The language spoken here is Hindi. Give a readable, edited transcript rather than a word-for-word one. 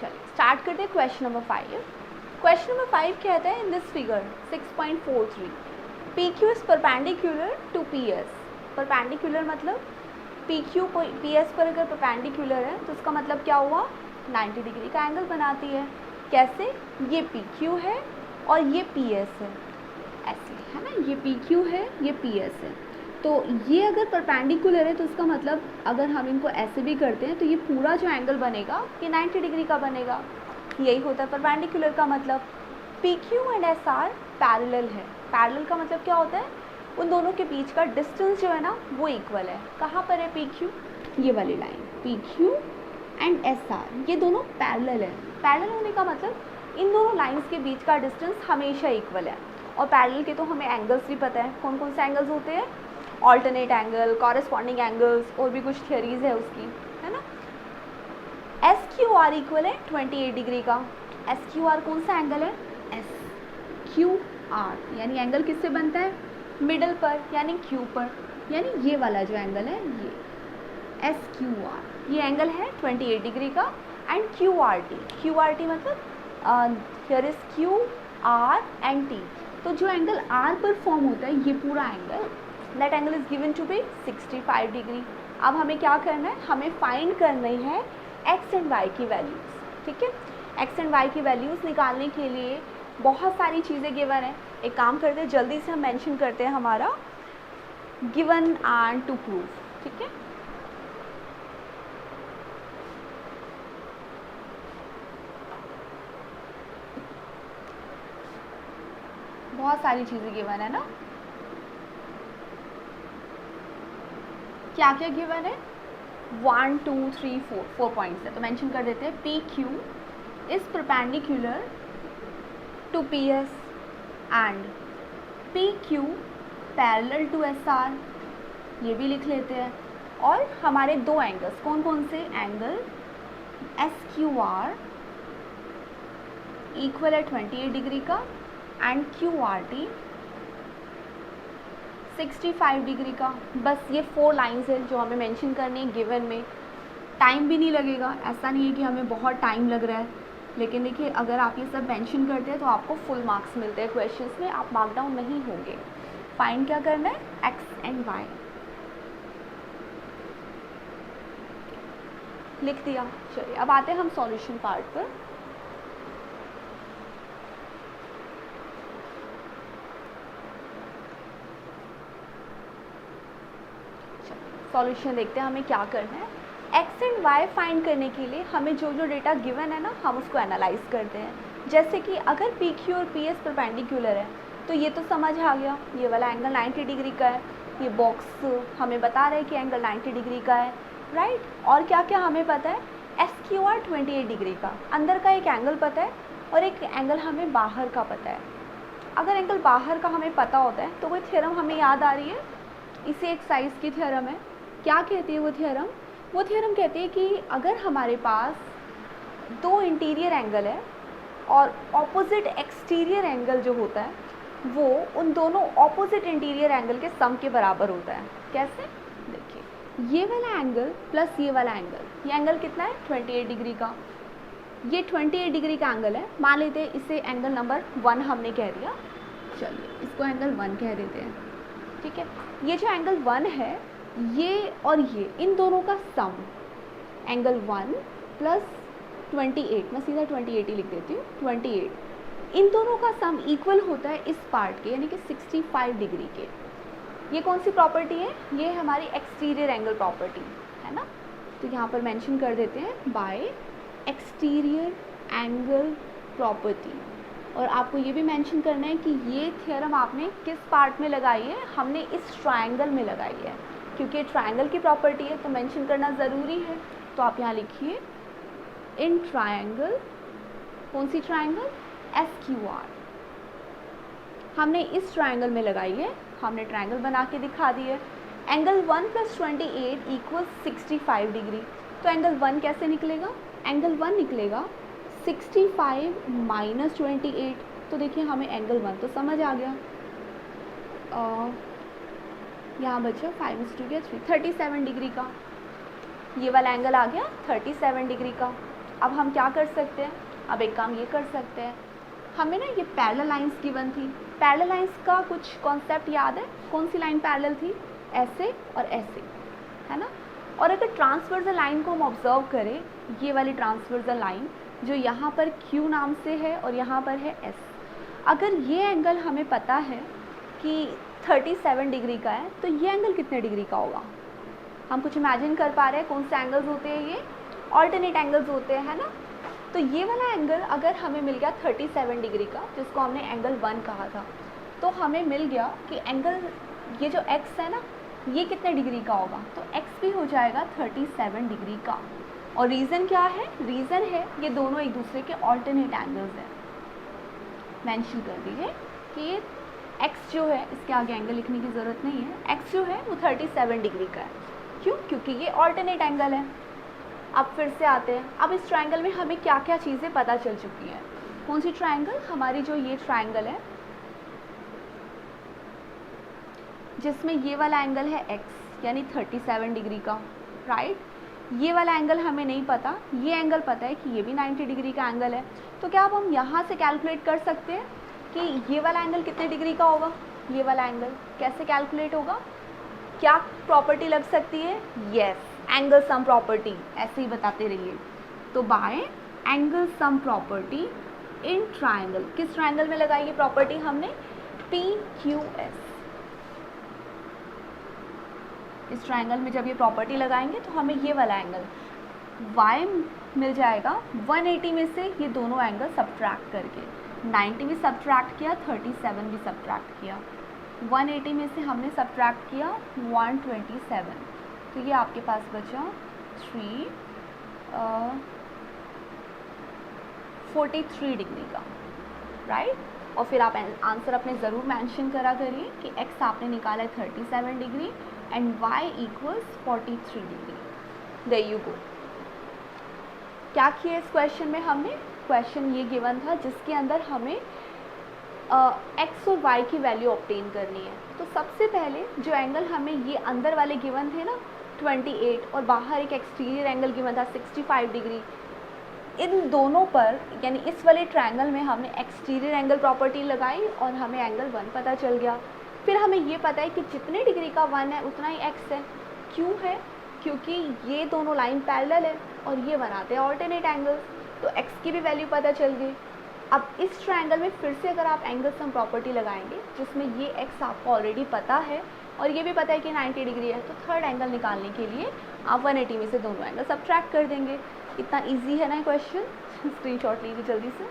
चलिए स्टार्ट करते हैं क्वेश्चन नंबर 5। क्वेश्चन नंबर 5 कहता है in this figure 6.43 P Q is perpendicular to P S. Perpendicular मतलब पी क्यू पी एस पर अगर परपेंडिकुलर है तो उसका मतलब क्या हुआ, 90 डिग्री का एंगल बनाती है। कैसे, ये पी क्यू है और ये पी एस है, ऐसे है ना, ये पी क्यू है ये पी एस है। तो ये अगर परपेंडिकुलर है तो उसका मतलब अगर हम इनको ऐसे भी करते हैं तो ये पूरा जो एंगल बनेगा ये 90 डिग्री का बनेगा। यही होता है परपेंडिकुलर का मतलब। P Q and S R parallel है। पैरेलल का मतलब क्या होता है, उन दोनों के बीच का डिस्टेंस जो है ना वो इक्वल है। कहाँ पर है पी क्यू, ये वाली line P Q and S R, ये दोनों पैरेलल है। पैरेलल होने का मतलब इन दोनों लाइन्स के बीच का डिस्टेंस हमेशा इक्वल है। और पैरेलल के तो हमें एंगल्स भी पता है, कौन कौन से एंगल्स होते हैं, ऑल्टरनेट एंगल, कॉरेस्पॉन्डिंग एंगल्स, और भी कुछ थियरीज है उसकी, है ना। एस क्यू आर इक्वल है 28 डिग्री का। एस क्यू आर कौन सा एंगल है, एस क्यू आर, यानी एंगल किससे बनता है, मिडल पर यानी क्यू पर, यानी ये वाला जो एंगल है ये एस क्यू आर, ये एंगल है 28 डिग्री का। एंड क्यू आर टी मतलब here is Q R and T, तो जो एंगल आर पर फॉर्म होता है ये पूरा angle, that angle is given to be 65 degree. अब हमें क्या करना है, हमें फाइंड करनी है एक्स एंड वाई की वैल्यूज़, ठीक है। एक्स एंड वाई की वैल्यूज़ निकालने के लिए बहुत सारी चीज़ें गिवन है। एक काम करते हैं, जल्दी से हम मेंशन करते हैं हमारा गिवन एंड टू प्रूव, ठीक है। बहुत सारी चीज़ें गिवन है ना, क्या क्या गिवन है, 1 2 3 4 पॉइंट्स है, तो मेंशन कर देते हैं। P Q is perpendicular to P S and P Q parallel to S R, ये भी लिख लेते हैं। और हमारे दो एंगल्स कौन कौन से, angle S Q are equal है 28 डिग्री का and Q R T 65 degree का। बस ये 4 लाइंस है जो हमें मेंशन करनी है गिवन में। टाइम भी नहीं लगेगा, ऐसा नहीं है कि हमें बहुत टाइम लग रहा है, लेकिन देखिए अगर आप ये सब मेंशन करते हैं तो आपको फुल मार्क्स मिलते हैं क्वेश्चंस में, आप मार्क डाउन नहीं होंगे। फाइंड क्या करना है, एक्स एंड वाई लिख दिया। चलिए अब आते हैं हम सॉल्यूशन पार्ट पर। सॉल्यूशन देखते हैं हमें क्या करना है। एक्स एंड वाई फाइंड करने के लिए हमें जो जो डेटा गिवन है ना हम उसको एनालाइज करते हैं। जैसे कि अगर पी क्यू और पी एस परपेंडिकुलर है तो ये तो समझ आ गया, ये वाला एंगल 90 डिग्री का है, ये बॉक्स हमें बता रहा है कि एंगल 90 डिग्री का है, राइट। और क्या क्या हमें पता है, एस क्यू आर 28 डिग्री का, अंदर का एक एंगल पता है और एक एंगल हमें बाहर का पता है। अगर एंगल बाहर का हमें पता होता है तो कोई थ्योरम हमें याद आ रही है, इसे एक साइज़ की थ्योरम है। क्या कहती है वो थ्योरम, वो थ्योरम कहती है कि अगर हमारे पास दो इंटीरियर एंगल है और ऑपोजिट एक्सटीरियर एंगल जो होता है वो उन दोनों ऑपोजिट इंटीरियर एंगल के सम के बराबर होता है। कैसे, देखिए ये वाला एंगल प्लस ये वाला एंगल, ये एंगल कितना है 28 डिग्री का, ये 28 डिग्री का एंगल है। मान लेते हैं इसे एंगल नंबर 1 हमने कह दिया, चलिए इसको एंगल 1 कह देते हैं, ठीक है। ये जो एंगल 1 है ये और ये इन दोनों का सम, एंगल 1 प्लस 28, मैं सीधा 28 ही लिख देती हूँ, 28, इन दोनों का सम इक्वल होता है इस पार्ट के यानी कि 65 डिग्री के। ये कौन सी प्रॉपर्टी है, ये हमारी एक्सटीरियर एंगल प्रॉपर्टी है ना, तो यहाँ पर मेंशन कर देते हैं बाय एक्सटीरियर एंगल प्रॉपर्टी। और आपको ये भी मेंशन करना है कि ये थ्योरम आपने किस पार्ट में लगाई है, हमने इस ट्रायंगल में लगाई है, क्योंकि ट्रायंगल की प्रॉपर्टी है तो मेंशन करना ज़रूरी है। तो आप यहाँ लिखिए इन ट्रायंगल, कौन सी ट्रायंगल, एस क्यू आर, हमने इस ट्रायंगल में लगाई है, हमने ट्रायंगल बना के दिखा दी है। एंगल 1 प्लस 28 इक्वल 65 डिग्री, तो एंगल 1 कैसे निकलेगा, एंगल 1 निकलेगा 65 माइनस 28, तो देखिए हमें एंगल 1 तो समझ आ गया, यहाँ बचा 5 3 37 डिग्री का, ये वाला एंगल आ गया 37 डिग्री का। अब हम क्या कर सकते हैं, अब एक काम ये कर सकते हैं, हमें ना ये पैरेलल लाइंस गिवन थी, पैरेलल लाइंस का कुछ कॉन्सेप्ट याद है, कौन सी लाइन पैरेलल थी, ऐसे और ऐसे, है ना। और अगर ट्रांसवर्सल लाइन को हम ऑब्जर्व करें, ये वाली ट्रांसवर्सल लाइन जो यहाँ पर Q नाम से है और यहाँ पर है S, अगर ये एंगल हमें पता है कि 37 डिग्री का है, तो ये एंगल कितने डिग्री का होगा, हम कुछ इमेजिन कर पा रहे हैं कौन से एंगल्स होते हैं, ये ऑल्टरनेट एंगल्स होते हैं, है ना। तो ये वाला एंगल अगर हमें मिल गया 37 डिग्री का, जिसको हमने एंगल 1 कहा था, तो हमें मिल गया कि एंगल ये जो x है ना, ये कितने डिग्री का होगा, तो x भी हो जाएगा 37 डिग्री का। और रीज़न क्या है, रीज़न है ये दोनों एक दूसरे के ऑल्टरनेट एंगल्स हैं। मेंशन कर दीजिए कि ये x जो है, इसके आगे एंगल लिखने की ज़रूरत नहीं है, x जो है वो 37 डिग्री का है। क्यों, क्योंकि ये ऑल्टरनेट एंगल है। अब फिर से आते हैं, अब इस ट्रायंगल में हमें क्या क्या चीज़ें पता चल चुकी हैं। कौन सी ट्रायंगल, हमारी जो ये ट्रायंगल है जिसमें ये वाला एंगल है x यानी 37 डिग्री का, राइट। ये वाला एंगल हमें नहीं पता, ये एंगल पता है कि ये भी 90 डिग्री का एंगल है। तो क्या अब हम यहाँ से कैलकुलेट कर सकते हैं कि ये वाला एंगल कितने डिग्री का होगा, ये वाला एंगल कैसे कैलकुलेट होगा, क्या प्रॉपर्टी लग सकती है, यस, एंगल सम प्रॉपर्टी, ऐसे ही बताते रहिए। तो bye angle sum property in triangle, किस ट्रायंगल में लगाई ये प्रॉपर्टी हमने, PQS। इस ट्रायंगल में जब ये प्रॉपर्टी लगाएंगे तो हमें ये वाला एंगल y मिल जाएगा 180 में से ये दोनों एंगल सब्ट्रैक्ट करके, 90 भी सब्ट्रैक्ट किया, 37 भी सब्ट्रैक्ट किया, 180 में से हमने सब्ट्रैक्ट किया 127, तो ये आपके पास बचा 43 डिग्री का, राइट। और फिर आप आंसर अपने ज़रूर मेंशन करा करिए कि x आपने निकाला है 37 degree and y equals 43 degree. There you go. क्या किया इस क्वेश्चन में हमने, क्वेश्चन ये गिवन था जिसके अंदर हमें x और y की वैल्यू ऑब्टेन करनी है। तो सबसे पहले जो एंगल हमें ये अंदर वाले गिवन थे ना 28 और बाहर एक एक्सटीरियर एंगल गिवन था 65 डिग्री, इन दोनों पर यानी इस वाले ट्रायंगल में हमने एक्सटीरियर एंगल प्रॉपर्टी लगाई और हमें एंगल 1 पता चल गया। फिर हमें ये पता है कि जितने डिग्री का 1 है उतना ही x है। क्यों है, क्योंकि ये दोनों लाइन पैरेलल है और ये बनाते हैं ऑल्टरनेट एंगल्स, तो x की भी वैल्यू पता चल गई। अब इस ट्रायंगल में फिर से अगर आप एंगल सम प्रॉपर्टी लगाएंगे जिसमें ये x आपको ऑलरेडी पता है और ये भी पता है कि 90 डिग्री है, तो थर्ड एंगल निकालने के लिए आप 180 में से दोनों एंगल सब्ट्रैक्ट कर देंगे। इतना इजी है ना क्वेश्चन, स्क्रीनशॉट लीजिए जल्दी से।